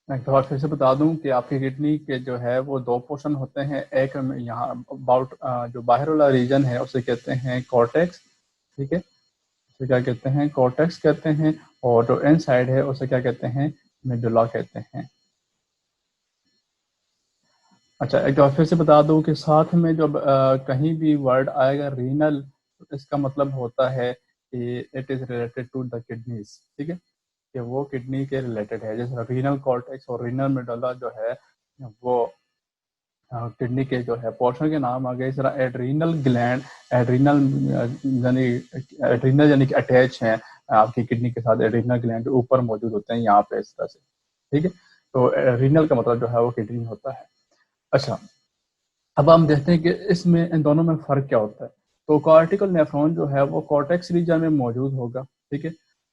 एक तो बार फिर से बता दूं कि आपकी किडनी के जो है वो दो पोर्शन होते हैं। एक यहाँ अबाउट जो बाहर वाला रीजन है उसे कहते हैं कॉर्टेक्स, ठीक है, उसे क्या कहते हैं, कॉर्टेक्स कहते हैं। और जो इनसाइड है उसे क्या कहते हैं, मेडुला कहते हैं। अच्छा, एक बार फिर से बता दूं कि साथ में जब कहीं भी वर्ड आएगा रीनल, तो इसका मतलब होता है कि it is related to the kidneys, ठीक है, कि वो किडनी के रिलेटेड है। जैसे रीनल कॉर्टेक्स और रीनल मेडुला जो है वो किडनी के जो है पोर्शन के नाम आ गए। इस तरह एड्रीनल ग्लैंड, एड्रीनल यानी एड्रीनल यानी कि अटैच है आपकी किडनी के साथ, एड्रीनल ग्लैंड ऊपर मौजूद होते हैं यहाँ पे इस तरह से, ठीक है। तो रीनल का मतलब जो है वो किडनी होता है। अच्छा, अब हम देखते हैं कि इसमें इन दोनों में फर्क क्या होता है। तो कॉर्टिकल नेफ्रॉन जो है वो कॉर्टेक्स रीजन में मौजूद होगा, ठीक है।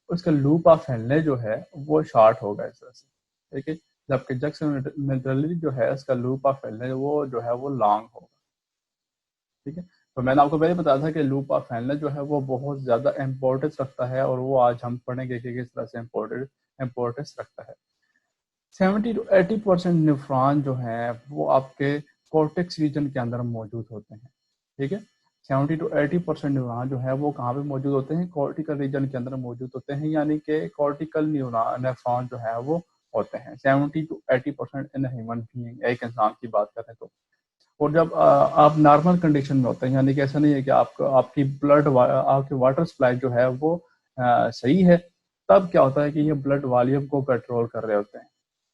उसका लूप ऑफ हेनले जो है वो शॉर्ट होगा इस तरह से, ठीक है। जबकि जक्सनमेडुलरी जो है इसका लूप ऑफ हेनले वो जो है वो लॉन्ग होगा, ठीक है। तो मैंने आपको पहले बताया था कि लूप ऑफ हेनले जो है वो बहुत ज्यादा इंपॉर्टेंस रखता है, और वो आज हम पढ़ेंगे कि किस तरह से इम्पोर्टेंस रखता है। 70 to 80% न्यूफ्रॉन जो है वो आपके कॉर्टेक्स रीजन के अंदर मौजूद होते हैं, ठीक है। 70 to 80% न्यूरॉन जो है वो कहाँ पे मौजूद होते हैं, कॉर्टिकल रीजन के अंदर मौजूद होते हैं, यानी कि कॉर्टिकल नेफ्रॉन जो है वो होते हैं 70 to 80% इन ह्यूमन बीइंग, एक इंसान की बात करें तो। और जब आप नॉर्मल कंडीशन में होते हैं, यानी कि ऐसा नहीं है कि आपको आपकी आपकी वाटर सप्लाई जो है वो सही है, तब क्या होता है कि ये ब्लड वॉल्यूम को कंट्रोल कर रहे होते हैं,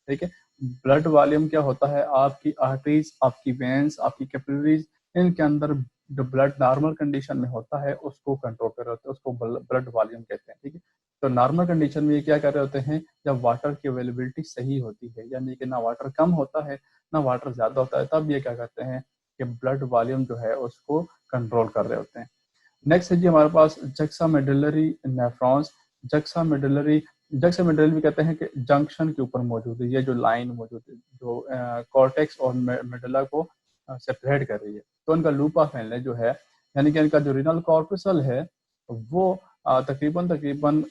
ठीक है। ब्लड वॉल्यूम क्या होता है, आपकी आर्टरीज, आपकी वेन्स, आपकी कैपिलरीज, इनके अंदर जो ब्लड नॉर्मल कंडीशन में होता है उसको कंट्रोल कर रहे होते हैं, उसको ब्लड वॉल्यूम कहते हैं, ठीक है। तो नॉर्मल कंडीशन में ये क्या कर रहे होते हैं, जब वाटर की अवेलेबिलिटी सही होती है, यानी कि ना वाटर कम होता है ना वाटर ज्यादा होता है, तब ये क्या करते हैं कि ब्लड वॉल्यूम जो है उसको कंट्रोल कर रहे होते हैं। नेक्स्ट है जी हमारे पास जक्सामेडुलरी नेफ्रॉन्स। जक्सामेडुलरी जक्सामेडुलरी भी कहते हैं कि जंक्शन के ऊपर मौजूद है, ये जो लाइन मौजूद है जो कॉर्टेक्स और मेडुला को सेपरेट कर रही है। तो इनका लूप ऑफ हेनले जो है, यानी कि इनका जो रीनल कॉर्पसल है वो तकरीबन तकरीबन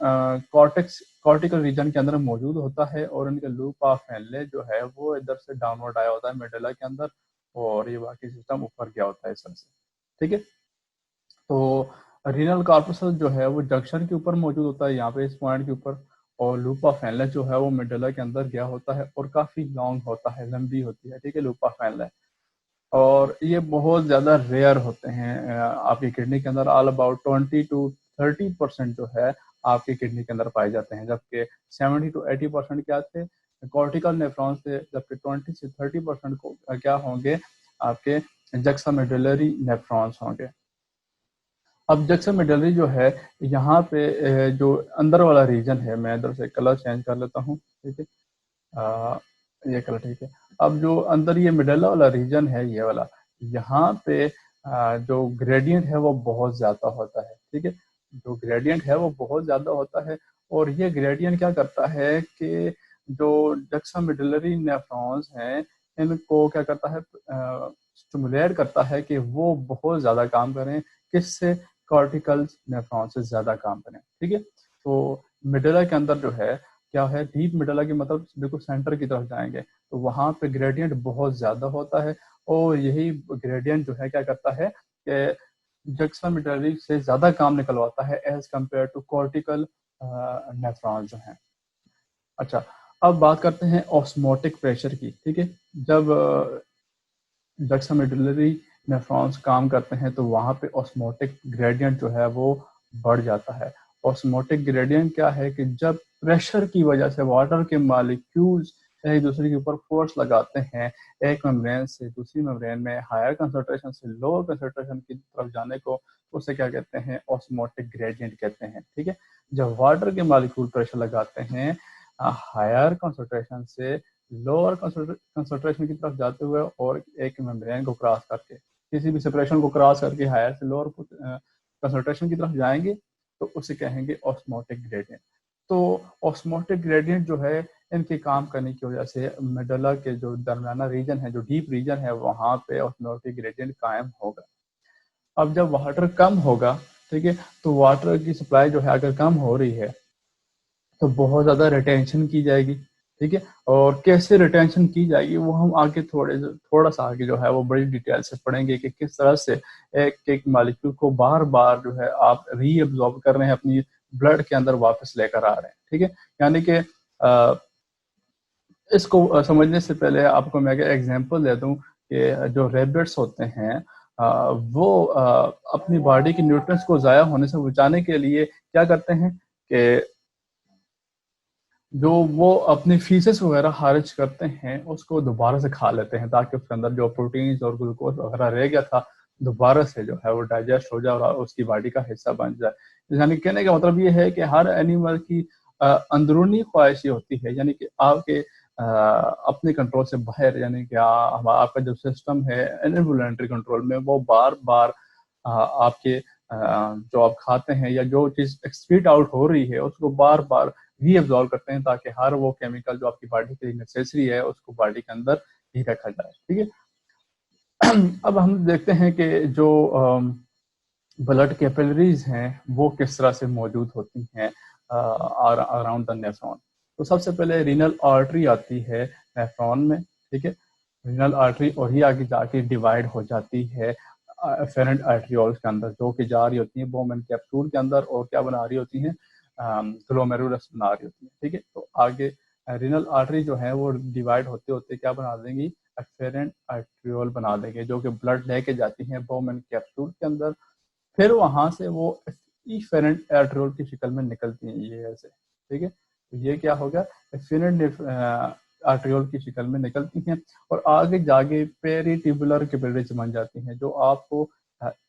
कॉर्टिकल रीजन के अंदर मौजूद होता है, और इनका लूप ऑफ हेनले जो है वो इधर से डाउनवर्ड आया होता है मेडुला के अंदर, और ये बाकी सिस्टम ऊपर गया होता है इस तरह से, ठीक है। तो रीनल कॉर्पस जो है वो जंक्शन के ऊपर मौजूद होता है, यहाँ पे इस पॉइंट के ऊपर। और लूप ऑफ हेनले जो है वो मेडुला के अंदर गया होता है, और काफी लॉन्ग होता है, लंबी होती है, ठीक है, लूप ऑफ हेनले। और ये बहुत ज्यादा रेयर होते हैं आपकी किडनी के अंदर। ऑल अबाउट 20 to 30% जो है आपकी किडनी के अंदर पाए जाते हैं, जबकि 70 to 80% क्या थे, कॉर्टिकल नेफ्रॉन्स थे, जबकि 20 से 30% को क्या होंगे, आपके जक्सामेडुलरी नेफ्रॉन्स होंगे। अब जक्सामेडुलरी जो है, यहाँ पे जो अंदर वाला रीजन है, मैं इधर से कलर चेंज कर लेता हूँ, ठीक है। ये कलर ठीक है। अब जो अंदर ये मिडल वाला रीजन है, ये वाला, यहाँ पे जो ग्रेडियंट है वो बहुत ज्यादा होता है, ठीक है। जो ग्रेडियंट है वो बहुत ज्यादा होता है, और ये ग्रेडियंट क्या करता है कि जो जक्सामेडुलरी नेफ्रॉन्स हैं इनको क्या करता है, स्टिमुलेट करता है कि वो बहुत ज्यादा काम करें, किससे, कॉर्टिकल नेफ्रॉन से ज्यादा काम करें, ठीक है। तो मिडला के अंदर जो है क्या है, डीप मिडला की मतलब बिल्कुल सेंटर की तरफ जाएंगे तो वहां पे ग्रेडियंट बहुत ज्यादा होता है, और यही ग्रेडियंट जो है क्या करता है कि जक्सामेडुलरी से ज्यादा काम निकलवाता है as compared to cortical nephron जो है। अच्छा, अब बात करते हैं ऑस्मोटिक प्रेशर की, ठीक है। जब जक्सामेडुलरी नेफ्रॉन्स काम करते हैं तो वहां पे ऑस्मोटिक ग्रेडियंट जो है वो बढ़ जाता है। ऑस्मोटिक ग्रेडियंट क्या है कि जब प्रेशर की वजह से वाटर के मॉलिक्यूल्स एक दूसरे के ऊपर फोर्स लगाते हैं, एक मेम्ब्रेन से दूसरी मेम्ब्रेन में हायर कंसंट्रेशन से लोअर कंसंट्रेशन की तरफ जाने को, उसे क्या कहते हैं, ऑस्मोटिक ग्रेडियंट कहते हैं, ठीक है। जब वाटर के मॉलिक्यूल प्रेशर लगाते हैं हायर कंसंट्रेशन से लोअर कंसंट्रेशन की तरफ जाते हुए, और एक मेम्ब्रेन को क्रॉस करके, किसी भी सेपरेशन को क्रॉस करके हायर से लोअर कंसंट्रेशन की तरफ जाएंगे, तो उसे कहेंगे ऑस्मोटिक ग्रेडियंट। तो ऑस्मोटिक ग्रेडियंट जो है, इनके काम करने की वजह से मेडुला के जो दरमियाना रीजन है, जो डीप रीजन है, वहां पे ऑस्मोटिक ग्रेडियंट कायम होगा। अब जब वाटर कम होगा, ठीक है, तो वाटर की सप्लाई जो है अगर कम हो रही है तो बहुत ज्यादा रिटेंशन की जाएगी, ठीक है। और कैसे रिटेंशन की जाएगी वो हम आगे थोड़ा सा आगे जो है वो बड़ी डिटेल से पढ़ेंगे कि किस तरह से एक एक मॉलिक्यूल को बार बार जो है आप रीअब्सॉर्ब कर रहे हैं, अपनी ब्लड के अंदर वापस लेकर आ रहे हैं। ठीक है, यानी कि इसको समझने से पहले आपको मैं एग्जांपल दे दूं कि जो रेबिट्स होते हैं वो अपनी बॉडी की न्यूट्रिएंट्स को ज़ाया होने से बचाने के लिए क्या करते हैं कि जो वो अपनी फीसेस वगैरह खारिज करते हैं उसको दोबारा से खा लेते हैं, ताकि उसके अंदर जो प्रोटीन्स और ग्लूकोज वगैरह रह गया था दोबारा से जो है वो डाइजेस्ट हो जाए और उसकी बॉडी का हिस्सा बन जाए। यानी कहने का मतलब ये है कि हर एनिमल की अंदरूनी ख्वाहिश ये होती है, यानी कि आपके अपने कंट्रोल से बाहर, यानी कि आपका जो सिस्टम है इनवॉलंटरी कंट्रोल में वो बार बार आपके जो आप खाते हैं या जो चीज़ एक्सक्रीट आउट हो रही है उसको बार बार रीअब्सॉर्ब करते हैं, ताकि हर वो केमिकल जो आपकी बॉडी के लिए नेसेसरी है उसको बॉडी के अंदर ही रखा जाए। ठीक है, अब हम देखते हैं कि जो ब्लड कैपिलरीज हैं वो किस तरह से मौजूद होती हैं अराउंड द नेफ्रॉन। तो सबसे पहले रीनल आर्टरी आती है नेफ्रॉन में। ठीक है, रीनल आर्टरी और ही आगे जाके डिवाइड हो जाती है एफेरेंट आर्टरियोल्स के अंदर, जो कि जा रही होती है बोमेन कैप्सूल के अंदर और क्या बना रही होती हैं, ग्लोमेरुलस बना रही होती है। ठीक है, तो आगे रीनल आर्टरी जो है वो डिवाइड होते होते क्या बना देंगी, एफेरेंट आर्टरियोल बना देंगे, जो कि ब्लड लेके जाती हैं बोमेन कैप्सूल के अंदर। फिर वहां से वो इफेरेंट आर्टरियोल की शक्ल में निकलती हैं ये ऐसे। ठीक है, तो ये क्या होगा, एफेरेंट आर्टरियोल की शक्ल में निकलती हैं और आगे जाके पेरिट्यूबुलर कैपिलरीज बन जाती हैं, जो आपको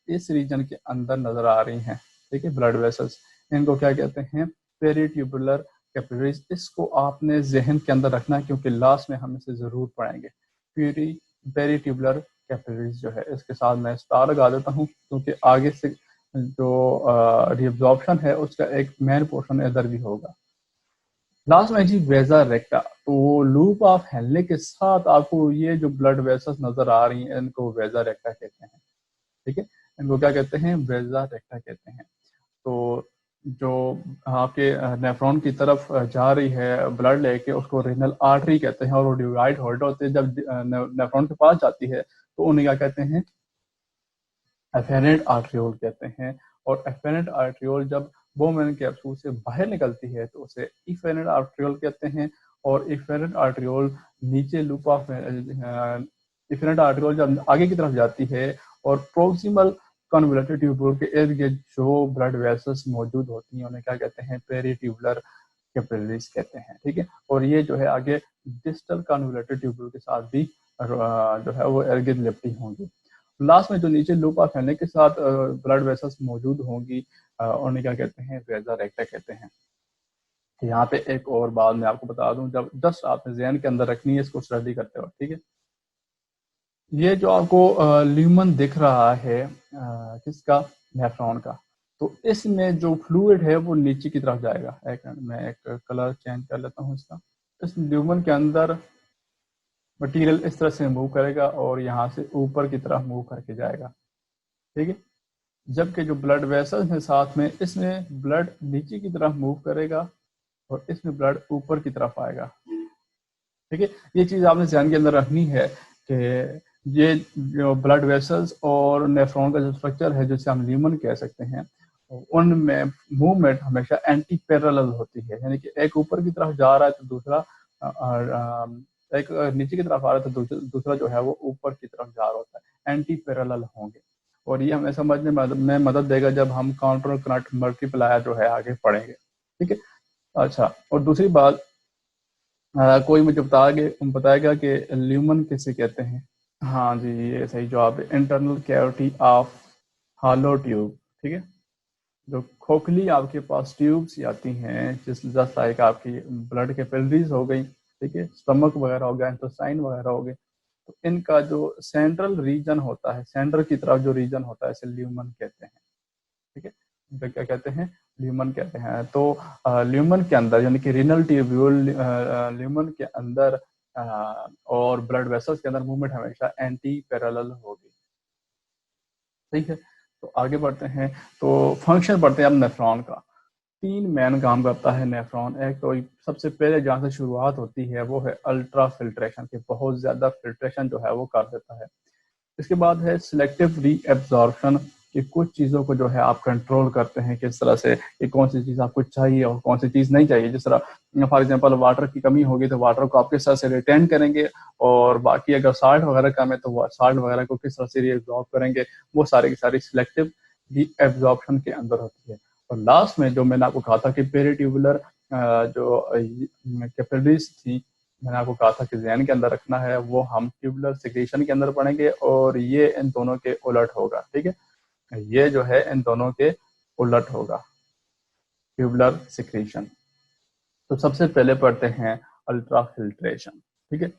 इस रीजन के अंदर नजर आ रही हैं। ठीक है, ब्लड वेसल्स, इनको क्या कहते हैं, पेरिट्यूबुलर कैपिलरीज। इसको आपने जहन के अंदर रखना है क्योंकि लास्ट में हम इसे जरूर पढ़ेंगे। पेरिट्यूबुलर कैपिलरीज जो है, इसके साथ मैं स्टार लगा देता हूँ क्योंकि आगे से जो रिअब्जॉर्प्शन है उसका एक मेन पोर्शन इधर भी होगा। लास्ट में जी वेजा रेक्टा, तो लूप ऑफ हेनले के साथ आपको ये जो ब्लड वेसल्स नजर आ रही हैं इनको वेजा रेक्टा कहते हैं। ठीक है, इनको क्या कहते हैं, वेजा रेक्टा कहते हैं। तो जो आपके नेफ्रॉन की तरफ जा रही है ब्लड लेके उसको रीनल आर्टरी कहते हैं और वो डिवाइड होते हैं, जब नेफ्रॉन के पास जाती है तो उन्हें क्या कहते हैं, एफेरेंट आर्टरियोल कहते हैं। और एफेरेंट आर्टरियोल जब बोमेन कैप्सूल से बाहर निकलती है तो उसे इफेरेंट आर्टरियोल कहते हैं। और इफेरेंट आर्टरियोल नीचे लूप ऑफ इफेरेंट आर्टरियोल जब आगे की तरफ जाती है और प्रोक्सिमल कन्वोल्यूटेड ट्यूब्यूल के इर्द गिर्द जो ब्लड वेसल्स मौजूद होती हैं उन्हें क्या कहते हैं, पेरिट्यूबुलर कैपिलरीज कहते हैं। ठीक है, और ये जो है आगे डिस्टल कन्वोल्यूटेड ट्यूब्यूल के साथ भी जो है वो इर्द गिर्द लिपटी होंगी। लास्ट में जो नीचे लूप ऑफ हेनले के साथ ब्लड वेसल्स मौजूद होंगी उन्हें क्या कहते हैं, वेजा रेक्टा कहते हैं। यहाँ पे एक और बात मैं आपको बता दूं, जब जस्ट आपने जहन के अंदर रखनी है इसको स्टडी करते वक्त। ठीक है, ये जो आपको ल्यूमन दिख रहा है किसका, नेफ्रॉन का, तो इसमें जो फ्लूइड है वो नीचे की तरफ जाएगा। एक मिनट मैं एक कलर चेंज कर लेता हूँ इसका। इस ल्यूमन के अंदर मटेरियल इस तरह से मूव करेगा और यहाँ से ऊपर की तरफ मूव करके जाएगा। ठीक है, जबकि जो ब्लड वेसल्स हैं साथ में, इसमें ब्लड नीचे की तरफ मूव करेगा और इसमें ब्लड ऊपर की तरफ आएगा। ठीक है, ये चीज आपने ध्यान के अंदर रखनी है कि ये जो ब्लड वेसल्स और नेफ्रॉन का जो स्ट्रक्चर है जिसे हम ल्यूमन कह सकते हैं, उनमें मूवमेंट हमेशा एंटी पैरेलल होती है, यानी कि एक ऊपर की तरफ जा रहा है तो दूसरा एक नीचे की तरफ आ रहा है तो दूसरा जो है वो ऊपर की तरफ जा रहा होता है, एंटी पैरेलल होंगे। और ये हमें समझने में मदद देगा जब हम काउंटर करंट मल्टीप्लायर जो है आगे पढ़ेंगे। ठीक है, अच्छा, और दूसरी बात, कोई मुझे बताएगा कि ल्यूमन किसे कहते हैं। हाँ जी, ये सही जवाब है, internal cavity of hollow tube. ठीक है, जो खोखली आपके पास ट्यूब्स आती हैं, जिस जस्ट लाइक आपकी ब्लड कैपिलरीज हो गई, ठीक है, स्टमक वगैरह हो गया, इंटेस्टाइन वगैरह हो गए, तो इनका जो सेंट्रल रीजन होता है, सेंटर की तरफ जो रीजन होता है, इसे ल्यूमन कहते हैं। ठीक है, इसे क्या कहते हैं, ल्यूमन कहते हैं। तो ल्यूमन के अंदर यानी कि रीनल ट्यूब्यूल ल्यूमन के अंदर और ब्लड वेसल्स के अंदर मूवमेंट हमेशा एंटी पैरेलल होगी। ठीक है, तो आगे बढ़ते हैं, तो फंक्शन बढ़ते हैं अब नेफ्रॉन का। तीन मेन काम करता है नेफ्रॉन। एक तो सबसे पहले जहाँ से शुरुआत होती है वो है अल्ट्रा फिल्ट्रेशन के, बहुत ज़्यादा फिल्ट्रेशन जो है वो कर देता है। इसके बाद है सिलेक्टिव रीएब्जॉर्प्शन, कि कुछ चीज़ों को जो है आप कंट्रोल करते हैं किस तरह से, कि कौन सी चीज़ आपको चाहिए और कौन सी चीज़ नहीं चाहिए। जिस तरह फॉर एग्जांपल वाटर की कमी होगी तो वाटर को आप किस तरह से रिटेन करेंगे, और बाकी अगर साल्ट वगैरह कम है तो वो साल्ट वगैरह को किस तरह से रीएब्जॉर्ब करेंगे, वो सारी की सारी सिलेक्टिव रीएब्जॉर्प्शन के अंदर होती है। और लास्ट में जो मैंने आपको कहा था कि पेरिट्यूबुलर जो कैपिलरीज थी, मैंने आपको कहा था कि ज़हन के अंदर रखना है, वो हम ट्यूबुलर सिक्रीशन के अंदर पढ़ेंगे, और ये इन दोनों के उलट होगा। ठीक है, ये जो है इन दोनों के उलट होगा, ट्यूबुलर सिक्रीशन। तो सबसे पहले पढ़ते हैं अल्ट्रा फिल्ट्रेशन। ठीक है,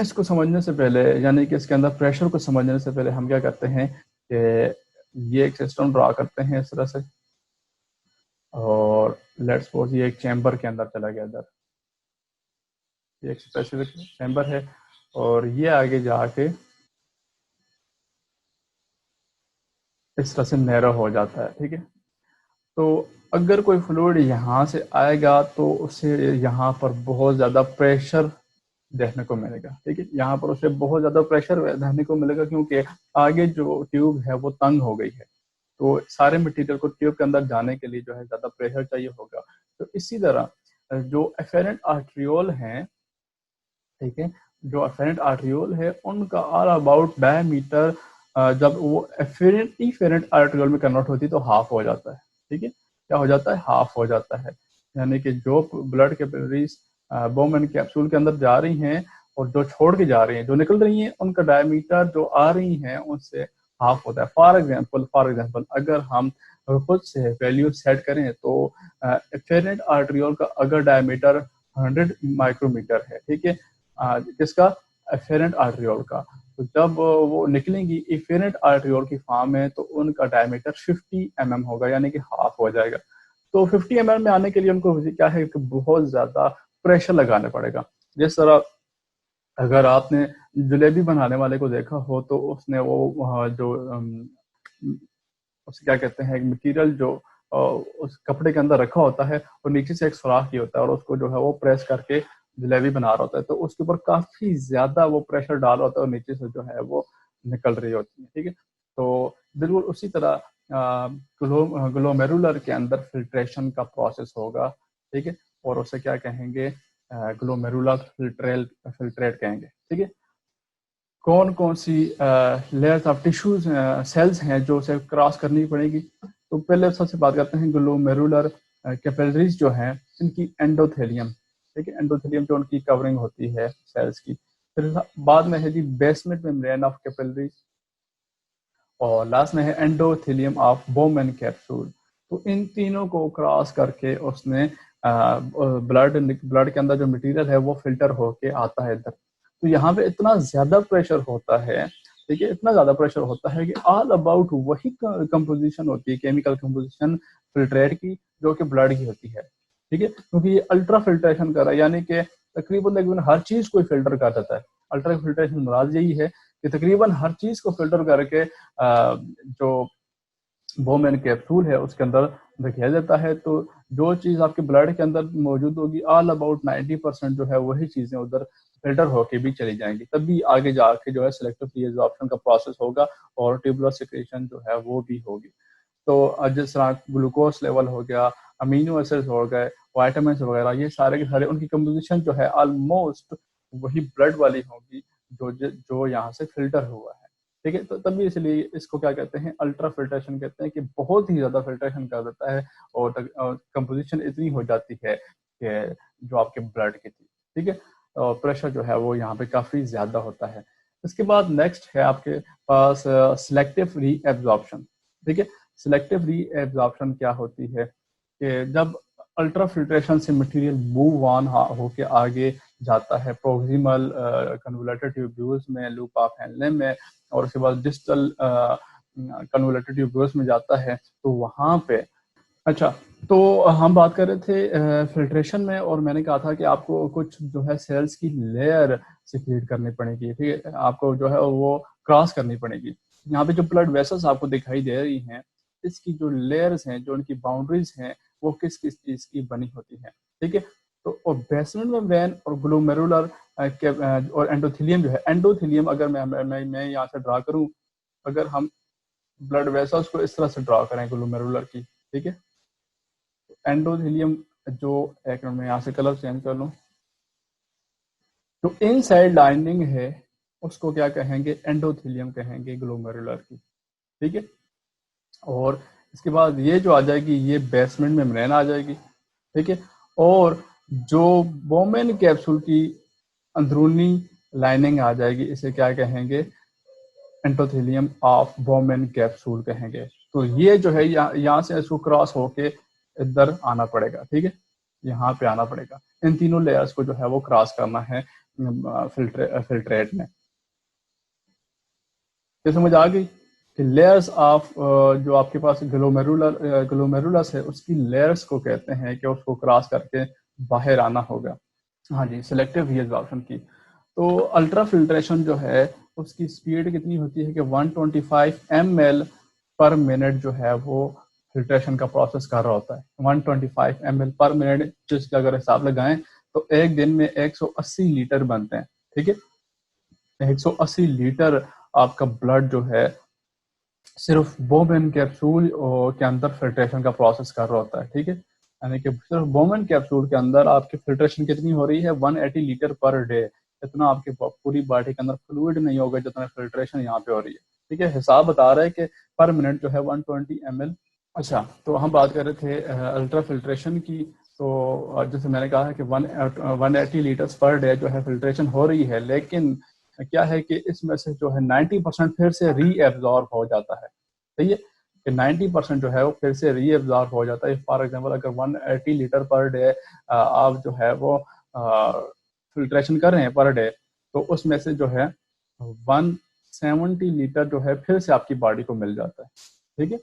इसको समझने से पहले, यानी कि इसके अंदर प्रेशर को समझने से पहले हम क्या करते हैं कि ये एक सिस्टम ड्रा करते हैं इस तरह से, और लेट्स सपोज ये एक चैम्बर के अंदर चला गया इधर, ये एक स्पेसिफिक चैम्बर है, और ये आगे जाके इस तरह से नैरो हो जाता है। ठीक है, तो अगर कोई फ्लूइड यहाँ से आएगा तो उसे यहाँ पर बहुत ज़्यादा प्रेशर देखने को मिलेगा। ठीक है, यहाँ पर उसे बहुत ज़्यादा प्रेशर देखने को मिलेगा, क्योंकि आगे जो ट्यूब है वो तंग हो गई है, तो सारे मटेरियल को ट्यूब के अंदर जाने के लिए जो है ज़्यादा प्रेशर चाहिए होगा। तो इसी तरह जो एफेरेंट आर्ट्रियोल हैं, ठीक है, जो अफेरेंट आर्ट्रियोल है उनका ऑल अबाउट डायमीटर जब वो इफेरेंट आर्ट्रियोल में कन्वर्ट होती है तो हाफ हो जाता है। ठीक है, क्या हो जाता है, हाफ हो जाता है। यानी कि जो ब्लड कैपिलरीज बोमेन कैप्सूल के अंदर जा रही हैं और जो छोड़ के जा रही हैं, जो निकल रही हैं, उनका डायमीटर जो आ रही हैं उनसे हाफ होता है। फॉर एग्जाम्पल अगर हम खुद से वैल्यू सेट करें तो एफेरेंट आर्ट्रियोल का अगर डायमीटर 100 माइक्रोमीटर है, ठीक है, किसका, एफेरेंट आर्ट्रियोल का, तो जब वो निकलेंगी इफेरेंट आर्ट्रियोल की फॉर्म में तो उनका डायमीटर 50 mm होगा, यानी कि हाफ हो जाएगा। तो 50 mm में आने के लिए उनको क्या है कि बहुत ज्यादा प्रेशर लगाना पड़ेगा। जिस तरह अगर आपने जलेबी बनाने वाले को देखा हो तो उसने वो जो उसे क्या कहते हैं, एक मटेरियल जो उस कपड़े के अंदर रखा होता है और नीचे से एक सुराख किया होता है, और उसको जो है वो प्रेस करके जलेबी बना रहा होता है, तो उसके ऊपर काफी ज्यादा वो प्रेशर डाल होता है और नीचे से जो है वो निकल रही होती है। ठीक है, तो बिल्कुल उसी तरह ग्लोमेरुलर के अंदर फिल्ट्रेशन का प्रोसेस होगा। ठीक है, और उसे क्या कहेंगे, ग्लोमेरुलर फिल्ट्रेट कहेंगे। ठीक है, कौन कौन सी लेयर्स ऑफ टिश्यूज सेल्स हैं जो उसे क्रॉस करनी पड़ेगी। तो पहले सबसे बात करते हैं ग्लोमेरुलर कैपिलरीज जो हैं, इनकी एंडोथेलियम। ठीक है, एंडोथेलियम जो उनकी कवरिंग होती है सेल्स की। फिर बाद में है जी बेसमेंट मेम्ब्रेन ऑफ कैपिलरीज, और लास्ट में है एंडोथेलियम ऑफ बोमेन कैप्सूल। तो इन तीनों को क्रॉस करके उसने ब्लड के अंदर जो मटेरियल है वो फिल्टर होके आता है इधर। तो यहाँ पे इतना ज्यादा प्रेशर होता है, ठीक है, इतना ज्यादा प्रेशर होता है कि ऑल अबाउट वही कंपोजिशन होती है, केमिकल कंपोजिशन फिल्ट्रेट की, जो कि ब्लड की होती है। ठीक है, क्योंकि ये अल्ट्रा फिल्ट्रेशन कर रहा है, यानी कि तकरीबन हर चीज को फिल्टर कर देता है। अल्ट्रा फिल्ट्रेशन मुराद यही है कि तकरीबन हर चीज को फिल्टर करके जो बोमेन कैप्सूल है उसके अंदर धकेल देता है। तो जो चीज आपके ब्लड के अंदर मौजूद होगी, ऑल अबाउट 90% जो है वही चीजें उधर फिल्टर होके भी चली जाएंगी, तभी आगे जाके जो है सिलेक्टिव रीअब्जॉर्प्शन का प्रोसेस होगा और ट्यूबुलर सिक्रीशन जो है वो भी होगी। तो जिस तरह ग्लूकोज लेवल हो गया, अमीनो एसिड्स हो गए, वाइटामिन वगैरह, ये सारे के सारे उनकी कंपोजिशन जो है ऑलमोस्ट वही ब्लड वाली होगी जो जो यहाँ से फिल्टर हुआ है। ठीक है, तो तभी इसलिए इसको क्या कहते हैं, अल्ट्रा फिल्ट्रेशन कहते हैं, कि बहुत ही ज्यादा फिल्ट्रेशन कर देता है और कंपोजिशन इतनी हो जाती है कि जो आपके ब्लड की थी। ठीक है, और प्रेशर जो है वो यहाँ पे काफी ज्यादा होता है। इसके बाद नेक्स्ट है आपके पास सिलेक्टिव रीएब्जॉर्प्शन। ठीक है, सिलेक्टिव रीएब्जॉर्प्शन क्या होती है कि जब अल्ट्रा फिल्ट्रेशन से मटेरियल मूव ऑन होके आगे जाता है प्रोक्सिमल कन्वोल्यूटेड ट्यूब्यूल्स में, लूप ऑफ हेनले में, और उसके बाद डिस्टल कन्वोल्यूटेड ट्यूब्यूल्स में जाता है, तो वहां पे अच्छा, तो हम बात कर रहे थे फिल्ट्रेशन में, और मैंने कहा था कि आपको कुछ जो है सेल्स की लेयर सिक्रीट करनी पड़ेगी। ठीक है, आपको जो है वो क्रॉस करनी पड़ेगी। यहाँ पे जो ब्लड वेसल्स आपको दिखाई दे रही हैं, इसकी जो लेयर्स हैं, जो इनकी बाउंड्रीज हैं, वो किस किस चीज की बनी होती हैं, ठीक है। तो और बेसमेंट मेम्ब्रेन और ग्लोमेरुलर और एंडोथेलियम जो है, एंडोथेलियम अगर मैं यहाँ से ड्रा करूँ, अगर हम ब्लड वेसल्स को इस तरह से ड्रा करें ग्लोमेरुलर की, ठीक है, एंडोथेलियम जो, एक मिनट में यहाँ से कलर चेंज कर लूँ, जो इनसाइड लाइनिंग है उसको क्या कहेंगे, एंडोथेलियम कहेंगे ग्लोमेरुलर की, ठीक है। और इसके बाद ये जो आ जाएगी ये बेसमेंट मेम्ब्रेन आ जाएगी, ठीक है। और जो बोमेन कैप्सूल की अंदरूनी लाइनिंग आ जाएगी, इसे क्या कहेंगे, एंडोथेलियम ऑफ बोमेन कैप्सूल कहेंगे। तो ये जो है यहाँ से इसको क्रॉस होके इधर आना पड़ेगा, ठीक है, यहाँ पे आना पड़ेगा। इन तीनों लेयर्स को जो है वो क्रॉस करना है फिल्ट्रेट में। ये समझ आ गई कि लेयर्स ऑफ जो आपके पास ग्लोमेरुलस है उसकी लेयर्स को कहते हैं कि उसको क्रॉस करके बाहर आना होगा। हाँ जी, सिलेक्टिव रीअब्जॉर्प्शन की। तो अल्ट्रा फिल्ट्रेशन जो है उसकी स्पीड कितनी होती है कि 125 ml पर मिनट जो है वो फिल्ट्रेशन का प्रोसेस कर रहा होता है। 125 ml पर मिनट जिसका अगर हिसाब लगाएं तो एक दिन में 180 लीटर बनते हैं, ठीक है। 180 लीटर आपका ब्लड जो है सिर्फ बोमेन कैप्सूल के अंदर फिल्ट्रेशन का प्रोसेस कर रहा होता है, ठीक है। यानी कि सिर्फ बोमेन कैप्सूल के अंदर आपकी फिल्ट्रेशन कितनी हो रही है, 180 लीटर पर डे। इतना आपके पूरी बॉडी के अंदर फ्लूइड नहीं होगा जितना फिल्ट्रेशन यहाँ पे हो रही है, ठीक है। हिसाब बता रहा है कि पर मिनट जो है 120 ml। अच्छा, तो हम बात कर रहे थे अल्ट्रा फिल्ट्रेशन की। तो जैसे मैंने कहा है कि 180 लीटर्स पर डे जो है फिल्ट्रेशन हो रही है, लेकिन क्या है कि इसमें से जो है 90% फिर से रीएब्जॉर्ब हो जाता है, सही है कि 90% जो है वो फिर से रीएब्जॉर्ब हो जाता है। फॉर एग्जांपल अगर 180 लीटर पर डे आप जो है वो फिल्ट्रेशन कर रहे हैं पर डे, तो उसमें से जो है 170 लीटर जो है फिर से आपकी बॉडी को मिल जाता है, ठीक है।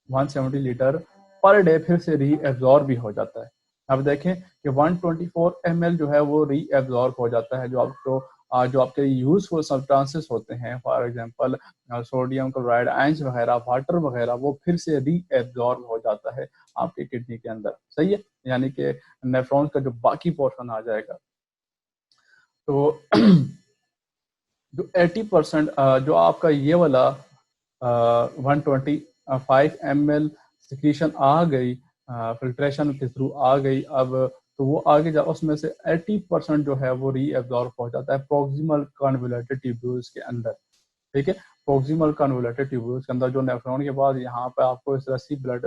170 लीटर पर डे फिर से रीएब्जॉर्ब भी हो जाता है। अब देखें कि 124 ml जो है वो रीएब्जॉर्ब हो जाता है, जो आपके यूजफुल सब्सटेंसेस होते हैं, for example sodium chloride, ions वगैरह, वाटर वगैरह, वो फिर से रीएब्जॉर्ब हो जाता है आपके किडनी के अंदर, सही है। यानी कि नेफ्रॉन्स का जो बाकी पोर्शन आ जाएगा। तो जो 80% जो आपका ये वाला 125 ml सिक्रीशन आ गई, फिल्ट्रेशन के थ्रू आ गई, अब तो वो आगे जा उसमें से 80% जो है वो रीएब्जॉर्ब हो जाता है प्रोक्सिमल कन्वोल्यूटेड ट्यूब्यूल्स के अंदर, ठीक है। प्रोक्सिमल कन्वोल्यूटेड ट्यूब्यूल्स के अंदर जो नेफ्रॉन के बाद यहाँ पे आपको इस तरह सी ब्लड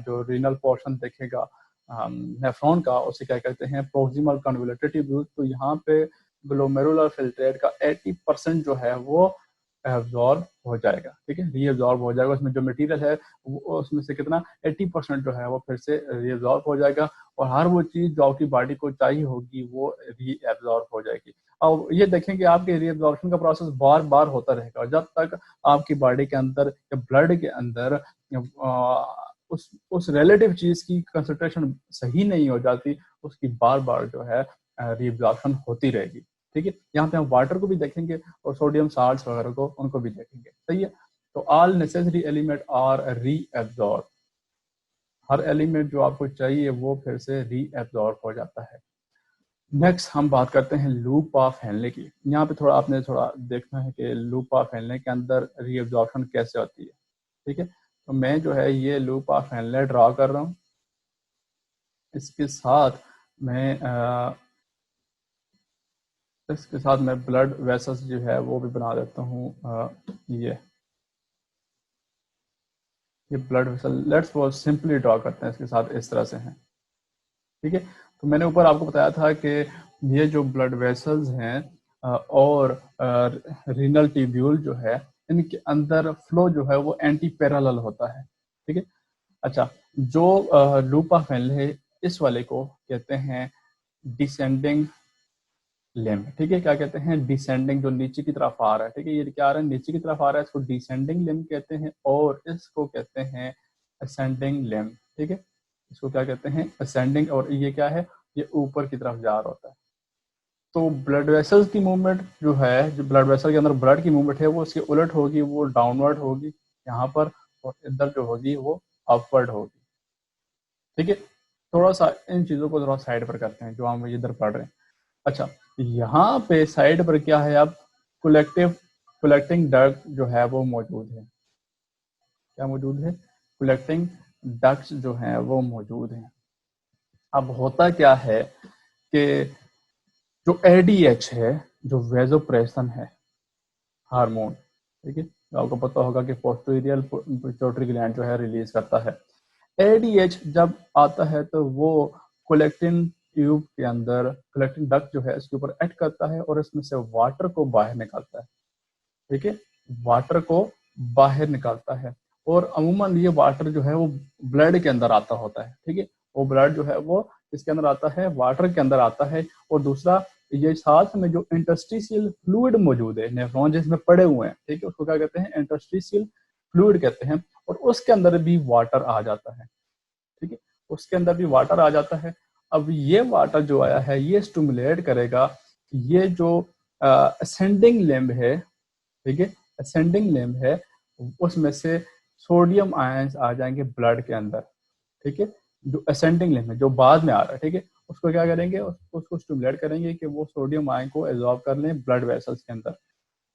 जो रीनल पोर्शन देखेगा नेफ्रॉन का, उसे क्या कहते हैं, प्रोक्सिमल कन्वोल्यूटेड ट्यूब्यूल्स। तो यहाँ पे ग्लोमेरुलर फिल्ट्रेट का 80% जो है वो एब्जॉर्ब हो जाएगा, ठीक है, रीएब्जॉर्ब हो जाएगा। उसमें जो मटेरियल है वो उसमें से कितना 80% जो है वो फिर से रीएब्जॉर्ब हो जाएगा, और हर वो चीज जो आपकी बॉडी को चाहिए होगी वो रीएब्जॉर्ब हो जाएगी। अब ये देखें कि आपके रीएब्जॉर्प्शन का प्रोसेस बार बार होता रहेगा जब तक आपकी बॉडी के अंदर या ब्लड के अंदर उस रिलेटिव चीज की कंसंट्रेशन सही नहीं हो जाती, उसकी बार बार जो है रीएब्जॉर्प्शन होती रहेगी, ठीक है। यहाँ पे हम वाटर को भी देखेंगे और सोडियम साल्ट्स वगैरह को उनको भी देखेंगे, सही है। तो all necessary element are reabsorb, हर एलिमेंट जो आपको चाहिए वो फिर से रीएब्जॉर्ब हो जाता है। नेक्स्ट हम बात करते हैं लूप ऑफ हेनले की। यहाँ पे थोड़ा आपने थोड़ा देखना है कि लूप ऑफ हेनले के अंदर रीएब्जॉर्प्शन कैसे होती है, ठीक है। तो मैं जो है ये लूप ऑफ हेनले ड्रा कर रहा हूँ। इसके साथ मैं ब्लड वेसल्स जो है वो भी बना देता हूँ। ये ब्लड वेसल लेट्स वो सिंपली ड्रॉ करते हैं इसके साथ, इस तरह से हैं, ठीक है। तो मैंने ऊपर आपको बताया था कि ये जो ब्लड वेसल्स हैं और रीनल ट्यूब्यूल जो है, इनके अंदर फ्लो जो है वो एंटी पैरेलल होता है, ठीक है। अच्छा, जो लूप ऑफ हेनले है इस वाले को कहते हैं डिसेंडिंग लिम्ब, ठीक है। क्या कहते हैं, डिसेंडिंग, जो नीचे की तरफ आ रहा है, ठीक है। ये क्या आ रहा है, नीचे की तरफ आ रहा है, इसको डिसेंडिंग लिम्ब कहते हैं, और इसको कहते हैं असेंडिंग लिम्ब, ठीक है। इसको क्या कहते हैं, असेंडिंग, और ये क्या है, ये ऊपर की तरफ जा रहा होता है। तो ब्लड वेसल्स की मूवमेंट जो है, जो ब्लड वेसल के अंदर ब्लड की मूवमेंट है वो उसके उलट होगी, वो डाउनवर्ड होगी यहाँ पर, और इधर जो होगी वो अपवर्ड होगी। ठीक है, थोड़ा सा इन चीजों को थोड़ा साइड पर करते हैं जो हम इधर पढ़ रहे हैं। अच्छा, यहाँ पे साइड पर क्या है, अब कलेक्टिंग डक्ट जो है वो मौजूद है। क्या मौजूद है? कलेक्टिंग डक्ट्स जो है वो मौजूद है। अब होता क्या है कि जो एडीएच है, जो वेजोप्रेशन है हार्मोन, ठीक है, आपको पता होगा कि पोस्टीरियर पिट्यूटरी ग्लैंड जो है रिलीज करता है। एडीएच जब आता है तो वो कलेक्टिंग ट्यूब के अंदर, कलेक्टिंग डक्ट जो है इसके ऊपर एक्ट करता है और इसमें से वाटर को बाहर निकालता है। ठीक है, वाटर को बाहर निकालता है और अमूमन ये वाटर जो है वो ब्लड के अंदर आता होता है। ठीक है, वो ब्लड जो है वो इसके अंदर आता है, वाटर के अंदर आता है। और दूसरा, ये साथ में जो इंटरस्टिशियल फ्लूइड मौजूद है, नेफ्रॉन जिसमें पड़े हुए हैं, ठीक है, उसको क्या कहते हैं? इंटरस्टिशियल फ्लूइड कहते हैं। और उसके अंदर भी वाटर आ जाता है। ठीक है, उसके अंदर भी वाटर आ जाता है। अब ये वाटर जो आया है ये स्टिमुलेट करेगा कि ये जो असेंडिंग लिम्ब है, ठीक है, असेंडिंग लिम्ब है, उसमें से सोडियम आयंस आ जाएंगे ब्लड के अंदर। ठीक है, जो असेंडिंग लिम्ब है जो बाद में आ रहा है, ठीक है, उसको क्या करेंगे? उसको स्टिमुलेट करेंगे कि वो सोडियम आयन को एब्जॉर्ब कर लें ब्लड वेसल्स के अंदर।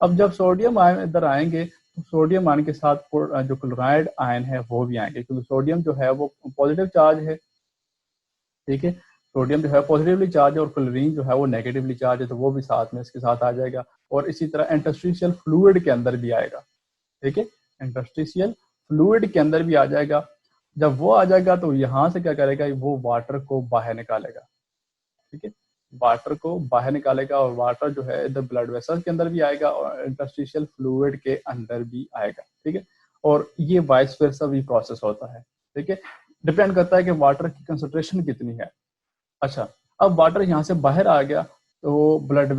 अब जब सोडियम आयन इधर आएंगे तो सोडियम आयन के साथ जो क्लोराइड आयन है वो भी आएंगे, क्योंकि सोडियम जो है वो पॉजिटिव चार्ज है। ठीक है, सोडियम जो है पॉजिटिवली चार्ज है और क्लोरीन जो है वो नेगेटिवली चार्ज है, तो वो भी साथ में इसके साथ आ जाएगा। और इसी तरह इंटरस्टिशियल फ्लूइड के अंदर भी आएगा। ठीक है, इंटरस्टिशियल फ्लूइड के अंदर भी आ जाएगा। जब वो आ जाएगा तो यहाँ से क्या करेगा? वो वाटर को बाहर निकालेगा। ठीक है, वाटर को बाहर निकालेगा और वाटर जो है इधर ब्लड वेसल के अंदर भी आएगा और इंटरस्टिशियल फ्लूइड के अंदर भी आएगा। ठीक है, और ये वाइस वर्सा भी प्रोसेस होता है। ठीक है, डिपेंड करता है कि वाटर की कंसंट्रेशन कितनी है। अच्छा, अब वाटर यहाँ से बाहर आ गया तो ब्लड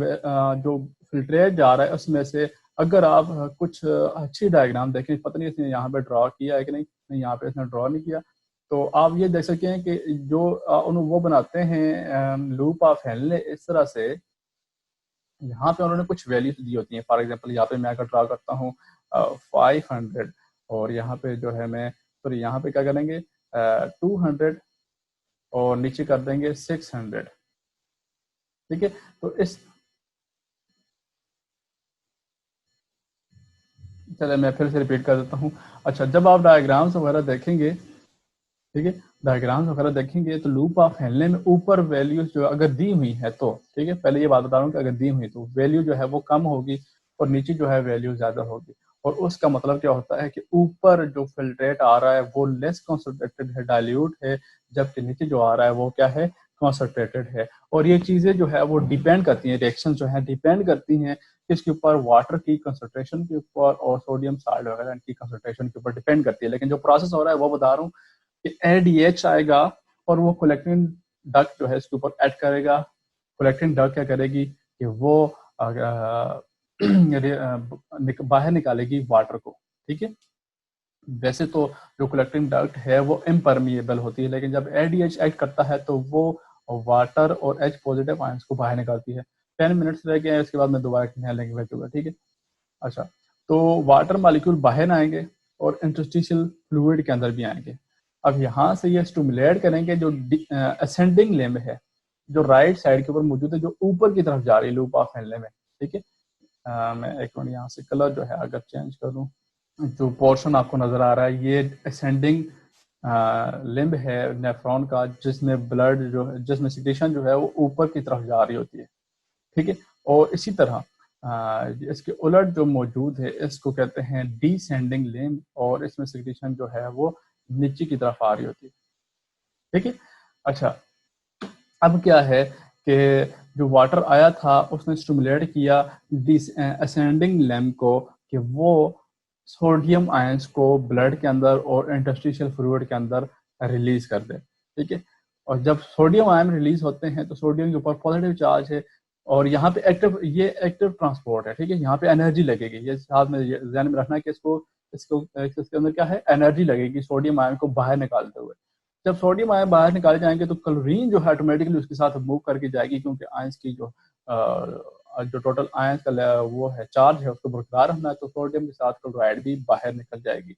जो फिल्ट्रेट जा रहा है उसमें से, अगर आप कुछ अच्छी डायग्राम देखें, पता नहीं इसने यहाँ पे ड्रॉ किया है कि नहीं, यहाँ पे इसने ड्रॉ नहीं किया, तो आप ये देख सकते हैं कि जो वो बनाते हैं लूप ऑफ हेनले, इस तरह से यहाँ पे उन्होंने कुछ वैल्यूज दी होती हैं। फॉर एग्जांपल यहाँ पे मैं अगर ड्रा करता हूँ 500, और यहाँ पे जो है मैं, सॉरी यहाँ पे क्या करेंगे 200, और नीचे कर देंगे 600। ठीक है, तो इस, चले मैं फिर से रिपीट कर देता हूँ। अच्छा, जब आप डायग्राम्स वगैरह देखेंगे, ठीक है, डायग्राम्स वगैरह देखेंगे तो लूप ऑफ हेनले में ऊपर वैल्यूज जो अगर दी हुई है तो, ठीक है, पहले ये बात बता रहा हूँ कि अगर दी हुई तो वैल्यू जो है वो कम होगी और नीचे जो है वैल्यू ज्यादा होगी। और उसका मतलब क्या होता है कि ऊपर जो फिल्ट्रेट आ रहा है वो लेस कॉन्सेंट्रेटेड है, डाइल्यूट है, जबकि नीचे जो आ रहा है वो क्या है? कॉन्सेंट्रेटेड है। और ये चीजें जो है वो डिपेंड करती हैं, रिएक्शन जो है डिपेंड करती हैं किसके ऊपर? वाटर की कंसंट्रेशन के ऊपर और सोडियम साल्ट वगैरह की कंसंट्रेशन के ऊपर डिपेंड करती है। लेकिन जो प्रोसेस हो रहा है वो बता रहा हूँ कि एडीएच आएगा और वो कलेक्टिंग डक्ट जो है इसके ऊपर ऐड करेगा। कलेक्टिंग डक्ट क्या करेगी कि वो बाहर निकालेगी वाटर को। ठीक है, वैसे तो जो कलेक्टिंग डक्ट है वो इम्परमिएबल होती है, लेकिन जब एडीएच ऐड करता है तो वो वाटर और एच पॉजिटिव आयंस को बाहर निकालती है। 10 मिनट्स रह गए हैं, इसके बाद मैं दोबारा ख्याल लेंगे भेजूंगा। ठीक है, अच्छा, तो वाटर मालिक्यूल बाहर आएंगे और इंटरस्टिशियल फ्लूइड के अंदर भी आएंगे। अब यहाँ से ये स्टिमुलेट करेंगे जो असेंडिंग लिम्ब है, जो राइट साइड के ऊपर मौजूद है, जो ऊपर की तरफ जा रही है लूप ऑफ हेनले में। ठीक है, मैं एक मिनट यहाँ से कलर जो है अगर चेंज कर दूँ, जो पोर्शन आपको नजर आ रहा है ये असेंडिंग लिम्ब है नेफ्रॉन का, जिसमें ब्लड जो है, जिसमें सिक्रेशन जो है वो ऊपर की तरफ जा रही होती है। ठीक है, और इसी तरह इसके उलट जो मौजूद है इसको कहते हैं डिसेंडिंग लिम्ब, और इसमें सिक्रेशन जो है वो नीचे की तरफ आ रही होती है। ठीक है, अच्छा, अब क्या है कि जो वाटर आया था उसने स्टिमुलेट किया असेंडिंग लैम्प को कि वो सोडियम आयंस को ब्लड के अंदर और इंटरस्टिशियल फ्लूइड के अंदर रिलीज कर दे। ठीक है, और जब सोडियम आयन रिलीज होते हैं तो सोडियम के ऊपर पॉजिटिव चार्ज है और यहाँ पे एक्टिव, ये एक्टिव ट्रांसपोर्ट है। ठीक है, यहाँ पे एनर्जी लगेगी, ये साथ में ध्यान में रखना है कि इसको इसको इसके अंदर क्या है? एनर्जी लगेगी सोडियम आयन को बाहर निकालते हुए। जब सोडियम आयन बाहर निकाले जाएंगे तो क्लोरीन जो है ऑटोमेटिकली उसके साथ मूव करके जाएगी, क्योंकि आयंस की जो टोटल आयंस का वो है चार्ज है उसको बरकरार रखना है, तो सोडियम के साथ क्लोराइड भी बाहर निकल जाएगी।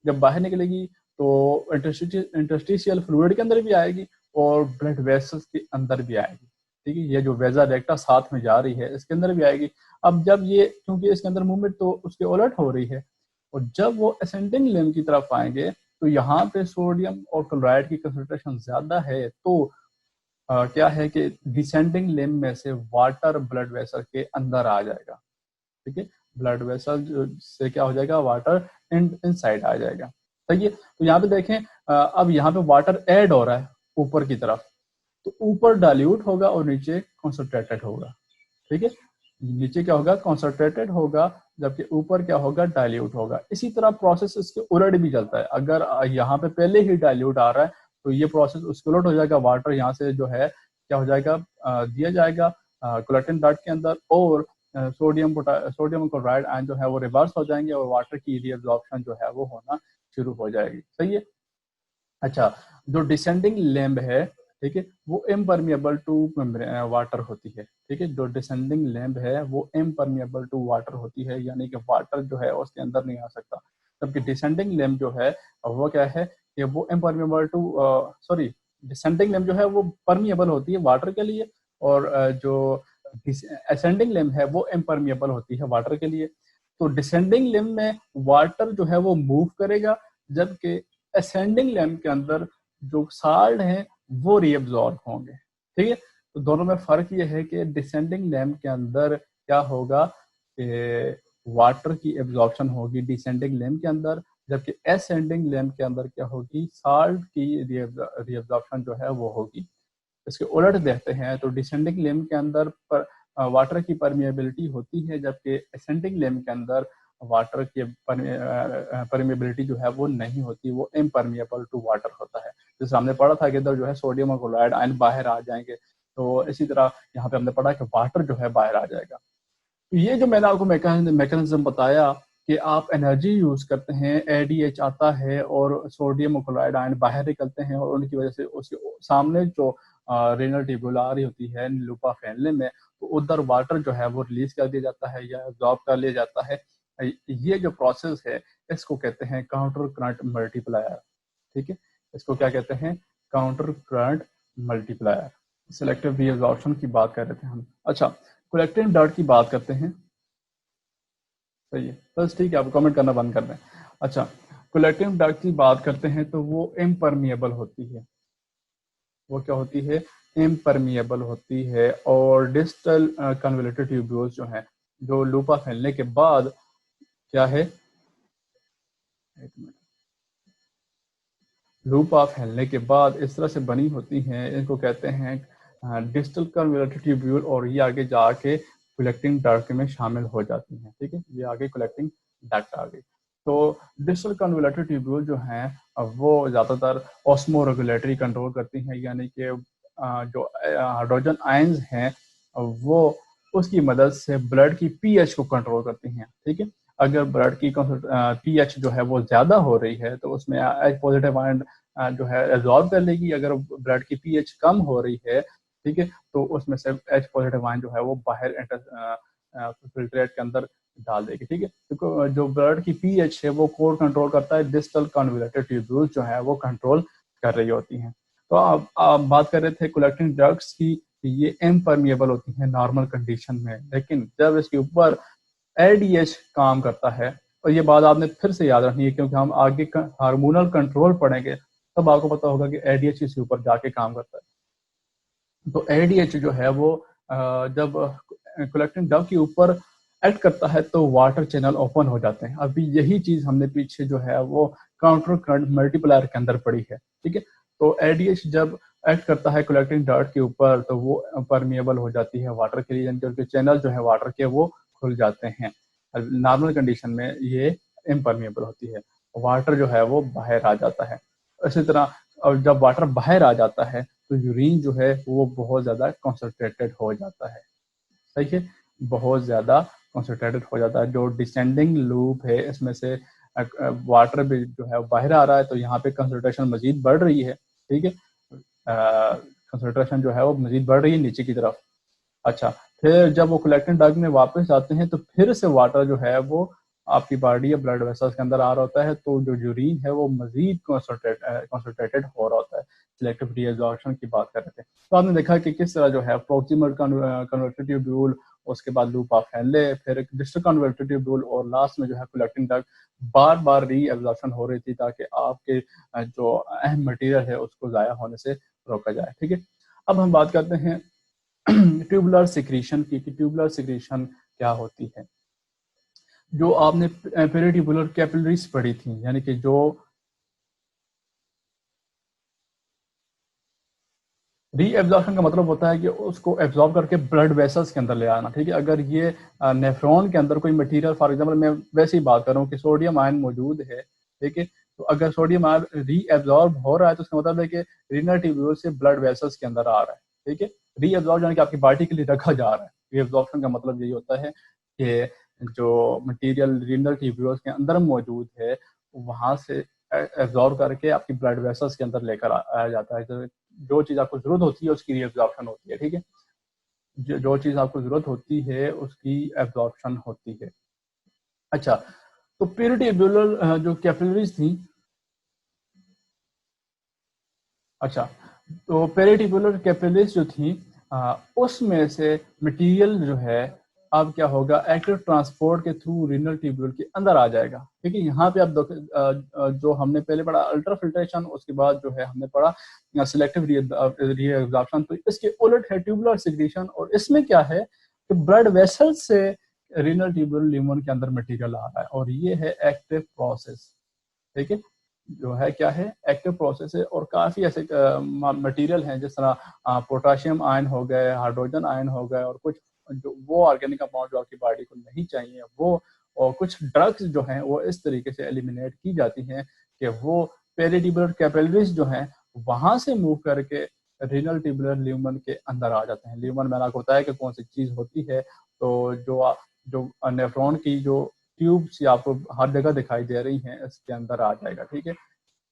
जब बाहर निकलेगी तो इंटरस्टिशियल फ्लूइड के अंदर भी आएगी और ब्लड वेसल्स के अंदर भी आएगी, ठीक है। ये जो वेजा रेक्टा साथ में जा रही है इसके अंदर भी आएगी। अब जब ये, क्योंकि इसके अंदर मूवमेंट तो उसके उलट हो रही है, और जब वो असेंडिंग लिम्ब की तरफ आएंगे तो यहाँ पे सोडियम और क्लोराइड की कंसंट्रेशन ज्यादा है, तो क्या है कि डिसेंडिंग लिम्ब में से वाटर ब्लड वेसल के अंदर आ जाएगा, ठीक है। ब्लड वेसल से क्या हो जाएगा, वाटर इनसाइड आ जाएगा, सही है। तो यहाँ पे देखें, अब यहाँ पे वाटर ऐड हो रहा है ऊपर की तरफ, तो ऊपर डाइल्यूट होगा और नीचे कॉन्सेंट्रेटेड होगा, ठीक है। नीचे क्या होगा, कॉन्सेंट्रेटेड होगा, जबकि ऊपर क्या होगा, डाइल्यूट होगा। इसी तरह प्रोसेस इसके उलट भी चलता है। अगर यहाँ पे पहले ही डाइल्यूट आ रहा है तो ये प्रोसेस उसके उलट हो जाएगा, वाटर यहाँ से जो है क्या हो जाएगा, दिया जाएगा कोलेक्टिंग डक्ट के अंदर, और सोडियम क्लोराइड आयन जो है वो रिवर्स हो जाएंगे और वाटर की रीअब्जॉर्प्शन जो है वो होना शुरू हो जाएगी, सही है। अच्छा, जो डिसेंडिंग लिम्ब है, ठीक है, वो इम्परमिएबल टू वाटर होती है, ठीक है। जो डिसेंडिंग लिम्ब है वो इम्परमिएबल टू वाटर होती है, यानी कि वाटर जो है उसके अंदर नहीं आ सकता। जबकि डिसेंडिंग लिम्ब जो है वो क्या है कि वो impermeable to, sorry, descending limb जो है वो परमिएबल होती है वाटर के लिए, और जो असेंडिंग लिम्ब है वो इम्परमिएबल होती है वाटर के लिए। तो डिसेंडिंग लिम्ब में वाटर जो है वो मूव करेगा, जबकि असेंडिंग लिम्ब के अंदर जो साल्ट है वो रीअब्सॉर्ब होंगे, ठीक है। तो दोनों में फर्क ये है कि डिसेंडिंग लैम्प के अंदर क्या होगा कि वाटर की एब्जॉर्प्शन होगी डिसेंडिंग लैम्प के अंदर, जबकि असेंडिंग लैम्प के अंदर क्या होगी, साल्ट की रीअब्जॉर्प्शन जो है वो होगी। इसके उलट देखते हैं तो डिसेंडिंग लैम्प के अंदर वाटर की परमिएबिलिटी होती है, जबकि असेंडिंग लैम्प के अंदर वाटर की परमिएबिलिटी जो है वो नहीं होती, वो इम्परमिएबल टू वाटर होता है। जैसे हमने पढ़ा था कि इधर जो है सोडियम और क्लोराइड आयन बाहर आ जाएंगे, तो इसी तरह यहाँ पे हमने पढ़ा कि वाटर जो है बाहर आ जाएगा। तो ये जो मैंने आपको मैकेनिज्म बताया कि आप एनर्जी यूज करते हैं, एडीएच आता है और सोडियम और क्लोराइड आयन बाहर निकलते हैं, और उनकी वजह से उसके सामने जो रेनल ट्यूब्यूल आ रही होती है लूपा फैलने में, तो उधर वाटर जो है वो रिलीज कर दिया जाता है या एब्जॉर्ब कर लिया जाता है। ये जो प्रोसेस है इसको कहते हैं काउंटर करंट मल्टीप्लायर, ठीक है। इसको क्या कहते हैं, counter current multiplier. Selective reabsorption की बात कर रहे थे हम। अच्छा, कलेक्टिंग डर्ट की बात करते हैं, सही है, बस ठीक है, आप कमेंट करना बंद कर दें। अच्छा, कलेक्टिंग डर्ट की बात करते हैं तो वो इम्परमिएबल होती है, वो क्या होती है, इम्परमिएबल होती है। और डिस्टल कन्वोल्यूटेड ट्यूब्यूल्स जो हैं, जो लूपा फैलने के बाद क्या है, एक मिनट, लूपा फैलने के बाद इस तरह से बनी होती हैं, इनको कहते हैं डिस्टल कन्वोल्यूटेड ट्यूब्यूल, और ये आगे जाके कलेक्टिंग डक्ट में शामिल हो जाती हैं, ठीक है। ये आगे कलेक्टिंग डक्ट आ गई। तो डिस्टल कन्वोल्यूटेड ट्यूब्यूल जो हैं वो ज़्यादातर ऑस्मो रेगुलेटरी कंट्रोल करती हैं, यानी कि जो हाइड्रोजन आयंस हैं वो उसकी मदद से ब्लड की पीएच को कंट्रोल करती हैं, ठीक है। अगर ब्लड की पीएच जो है वो ज्यादा हो रही है तो उसमें एच पॉजिटिव आयन जो है एब्जॉर्ब कर लेगी। अगर ब्लड की पीएच कम हो रही है, ठीक है, तो उसमें से एच पॉजिटिव आयन जो है वो बाहर फिल्ट्रेट के अंदर डाल देगी, ठीक है। तो जो ब्लड की पीएच है वो कोड कंट्रोल करता है, डिस्टल कन्वोल्यूटेड ट्यूब्यूल्स जो है वो कंट्रोल कर रही होती हैं। तो आप बात कर रहे थे कलेक्टिंग ड्रग्स की, ये इम्परमिएबल होती हैं नॉर्मल कंडीशन में, लेकिन जब इसके ऊपर एडीएच काम करता है, और ये बात आपने फिर से याद रखनी है क्योंकि हम आगे हार्मोनल कंट्रोल पढ़ेंगे तब आपको पता होगा कि एडीएच इसके ऊपर जाके काम करता है। तो एडीएच जो है वो जब कलेक्टिंग डग के ऊपर एक्ट करता है तो वाटर चैनल ओपन हो जाते हैं। अभी यही चीज हमने पीछे जो है वो काउंटर करंट मल्टीप्लायर के अंदर पढ़ी है, ठीक है। तो एडीएच जब एक्ट करता है कलेक्टिंग डर्ट के ऊपर तो वो परमिएबल हो जाती है वाटर के लिए, यानी चैनल जो है वाटर के वो खुल जाते हैं। नॉर्मल कंडीशन में ये इम्परमिएबल होती है, वाटर जो है वो बाहर आ जाता है। इसी तरह और जब वाटर बाहर आ जाता है तो यूरिन जो है वो बहुत ज्यादा कॉन्सेंट्रेटेड हो जाता है, सही है, बहुत ज्यादा कॉन्सेंट्रेटेड हो जाता है। जो डिसेंडिंग लूप है इसमें से वाटर भी जो है बाहर आ रहा है, तो यहाँ पे कंसंट्रेशन मजीद बढ़ रही है, ठीक है, कंसंट्रेशन जो है वो मजीद बढ़ रही है नीचे की तरफ। अच्छा, फिर जब वो कलेक्टिंग डग में वापस आते हैं तो फिर से वाटर जो है वो आपकी बॉडी या ब्लड वेसल्स के अंदर आ रहा होता है, तो जो यूरिन है वो मजीद कॉन्सेंट्रेटेड हो रहा होता है। सिलेक्टिव रीअब्जॉर्प्शन की बात कर रहे थे, तो आपने देखा कि किस तरह जो है प्रोक्सिमल कन्वर्टर ट्यूब्यूल, उसके बाद लूप ऑफ हेनले, फिर डिस्टल कन्वर्टर ट्यूब्यूल और लास्ट में जो है कलेक्टिंग डक्ट बार बार रीअब्जॉर्प्शन हो रही थी ताकि आपके जो अहम मटेरियल है उसको ज़ाया होने से रोका जाए। ठीक है, अब हम बात करते हैं ट्यूबुलर सिक्रीशन की, कि ट्यूबुलर सिक्रीशन क्या होती है। जो आपने पेरिट्यूबुलर कैपिलरीज पढ़ी थी, यानी कि जो रीएब्जॉर्प्शन का मतलब होता है कि उसको एब्जॉर्ब करके ब्लड वेसल्स के अंदर ले आना। ठीक है, अगर ये नेफ्रॉन के अंदर कोई मटेरियल, फॉर एग्जांपल मैं वैसे ही बात कर रहा हूँ कि सोडियम आयन मौजूद है, ठीक है, तो अगर सोडियम आयन रीएब्जॉर्ब हो रहा है तो उसका मतलब है कि रीनल ट्यूब्यूल से ब्लड वेसल्स के अंदर आ रहा है। ठीक है, रीएब्जॉर्ब यानी कि आपकी बॉडी के लिए रखा जा रहा है। रीएब्जॉर्प्शन का मतलब यही होता है कि जो मटीरियल रीनल ट्यूब्यूल्स के अंदर मौजूद है वहां से एब्जॉर्ब करके आपकी ब्लड वेसल्स के अंदर लेकर आया जाता है। जो चीज आपको जरूरत होती है उसकी रीअब्जॉर्प्शन होती है। ठीक है, जो चीज आपको जरूरत होती है उसकी एब्जॉर्प्शन होती है। अच्छा, तो पेरिट्यूबुलर जो कैपिलरीज थी, अच्छा, तो पेरिट्यूबुलर कैपिलरीज जो थी उसमें से मटेरियल जो है अब क्या होगा, एक्टिव ट्रांसपोर्ट के थ्रू रीनल ट्यूब्यूल के अंदर आ जाएगा। ठीक है, यहाँ पे आप जो हमने पहले पढ़ा अल्ट्रा फिल्ट्रेशन, उसके बाद जो है हमने पढ़ा सिलेक्टिव रीअब्जॉर्प्शन, तो इसके उलट है ट्यूबुलर सिक्रीशन। और इसमें क्या है कि ब्लड वेसल से रीनल ट्यूब्यूल ल्यूमन के अंदर मटेरियल आ रहा है, और ये है एक्टिव प्रोसेस। ठीक है, जो है क्या है, एक्टिव प्रोसेस है। और काफी ऐसे मटेरियल हैं जिस तरह पोटाशियम आयन हो गए, हाइड्रोजन आयन हो गए, और कुछ जो वो ऑर्गेनिक कंपाउंड जो आपकी बॉडी को नहीं चाहिए वो, और कुछ ड्रग्स जो हैं वो इस तरीके से एलिमिनेट की जाती हैं कि वो पेरिट्यूबुलर कैपिलरीज जो हैं वहां से मूव करके रीनल ट्यूबुलर ल्यूमन के अंदर आ जाते हैं। ल्यूमन मैंने आपको बताया कि कौन सी चीज होती है, तो जो नेफ्रॉन की जो ट्यूब्स आपको हर जगह दिखाई दे रही हैं इसके अंदर आ जाएगा। ठीक है,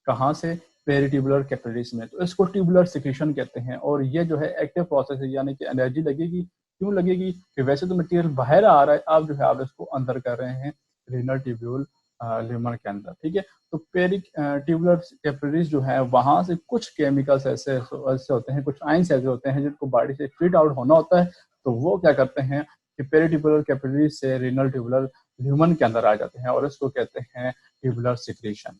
कहाँ से, पेरिट्यूबुलर कैपिलरीज में, तो इसको ट्यूबुलर सिक्रीशन कहते हैं। और ये जो है एक्टिव प्रोसेस है, यानी कि एनर्जी लगेगी। क्यों लगेगी कि वैसे तो मटेरियल बाहर आ रहा है, आप जो है आप इसको अंदर कर रहे हैं रीनल ट्यूब्यूल ल्यूमन के अंदर। ठीक है, तो ट्यूबुलर कैपिलरीज जो है वहां से कुछ केमिकल्स ऐसे होते हैं, कुछ आयंस ऐसे होते हैं जिनको बॉडी से फिट आउट होना होता है, तो वो क्या करते हैं कि पेरिट्यूबुलर कैपिलरीज से रीनल ट्यूबुलर ल्यूमन के अंदर आ जाते हैं, और इसको कहते हैं ट्यूबुलर सिक्रीशन।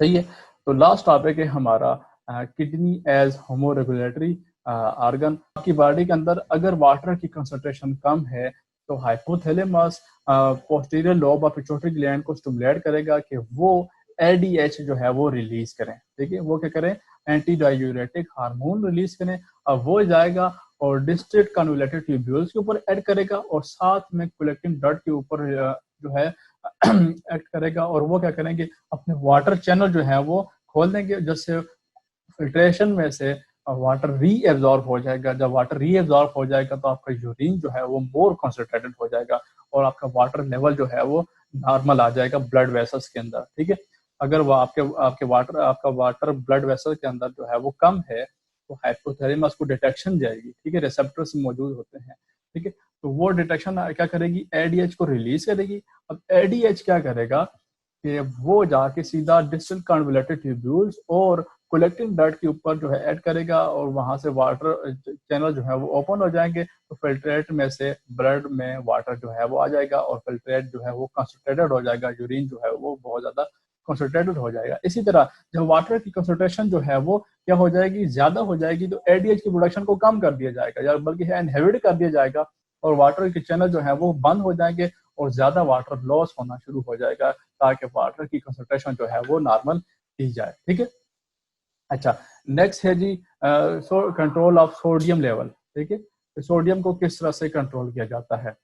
सही है, तो लास्ट टॉपिक है हमारा किडनी एज होमोरेगुलेटरी ऑर्गन। आपकी बॉडी के अंदर अगर वाटर की कंसंट्रेशन कम है तो hypothalamus posterior lobe of pituitary gland को स्टिमुलेट करेगा कि वो एडीएच जो है वो रिलीज करें। ठीक है, वो क्या करें, एंटी डायूरेटिक हार्मोन रिलीज करें। अब वो जाएगा और डिस्ट्रिक्ट कन्वोलेटेड ट्यूब्यूल्स के ऊपर ऐड करेगा, और साथ में कलेक्टिंग डक्ट के ऊपर जो है एक्ट करेगा, और वो क्या करेंगे, अपने वाटर चैनल जो है वो खोल देंगे, जिससे फिल्ट्रेशन में से वाटर रीएब्जॉर्ब हो जाएगा। जब वाटर रीएब्जॉर्ब हो जाएगा तो आपका यूरिन जो है वो मोर कॉन्सेंट्रेटेड हो जाएगा, और आपका वाटर लेवल जो है वो नॉर्मल आ जाएगा ब्लड वेसल्स के अंदर। ठीक है, अगर वो आपका वाटर ब्लड वेसल के अंदर जो है वो कम है तो हाइपोथैलेमस को डिटेक्शन जाएगी। ठीक है, रिसेप्टर्स मौजूद होते हैं। ठीक है, तो वो डिटेक्शन क्या करेगी, एडीएच को रिलीज करेगी। अब एडीएच क्या करेगा कि वो जाके सीधा डिस्टल कन्वोलेटेड ट्यूब्यूल्स और कलेक्टिंग डक्ट के ऊपर जो है ऐड करेगा, और वहां से वाटर चैनल जो है वो ओपन हो जाएंगे, तो फिल्ट्रेट में से ब्लड में वाटर जो है वो आ जाएगा, और फिल्ट्रेट जो है वो कंसंट्रेटेड हो जाएगा, यूरिन जो है वो बहुत ज्यादा कंसंट्रेटेड हो जाएगा। इसी तरह जब वाटर की कंसंट्रेशन जो है वो क्या हो जाएगी, ज्यादा हो जाएगी, तो एडीएच की प्रोडक्शन को कम कर दिया जाएगा, या बल्कि इनहिबिट कर दिया जाएगा, और वाटर के चैनल जो है वो बंद हो जाएंगे, और ज्यादा वाटर लॉस होना शुरू हो जाएगा, ताकि वाटर की कंसंट्रेशन जो है वो नॉर्मल की जाए। ठीक है, अच्छा, नेक्स्ट है जी कंट्रोल ऑफ सोडियम लेवल। ठीक है, तो सोडियम को किस तरह से कंट्रोल किया जाता है।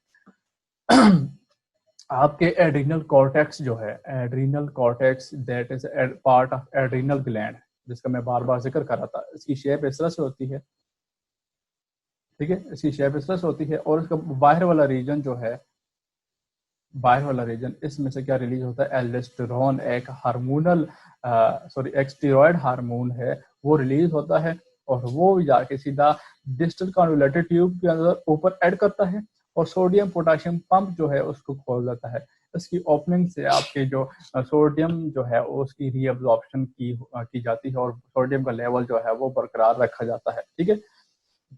आपके एड्रीनल कॉर्टेक्स जो है, adrenal cortex that is part of adrenal gland, जिसका मैं बार बार जिक्र कर रहा था, इसकी शेप इस तरह से होती है। ठीक है, इसकी शेप इस तरह से होती है, और इसका बाहर वाला रीजन जो है, बाहर वाला रीजन, इसमें से क्या रिलीज होता है, एल्डोस्टेरोन, एक हार्मोनल एक स्टेरॉयड हार्मोन है, वो रिलीज होता है, और वो जाके सीधा डिस्टल कन्वोलेटेड ट्यूब के अंदर ऊपर ऐड करता है, और सोडियम पोटेशियम पंप जो है उसको खोल देता है। इसकी ओपनिंग से आपके जो सोडियम जो है उसकी रीअब्जॉर्प्शन की जाती है और सोडियम का लेवल जो है वो बरकरार रखा जाता है। ठीक है,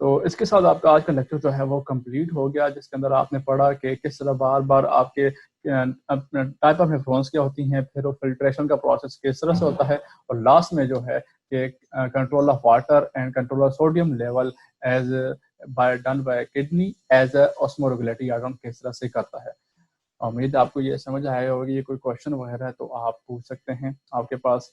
तो इसके साथ आपका आज का लेक्चर जो है वो कंप्लीट हो गया, जिसके अंदर आपने पढ़ा कि किस तरह बार बार आपके टाइप ऑफ नेफ्रॉन्स क्या होती हैं, फिर वो फिल्ट्रेशन का प्रोसेस किस तरह से होता है, और लास्ट में जो है कि control of water and control of sodium level as done by kidney as osmoregulatory organ किस तरह से करता है। उम्मीद है आपको ये समझ आया होगा। ये कोई क्वेश्चन वगैरह है तो आप पूछ सकते हैं, आपके पास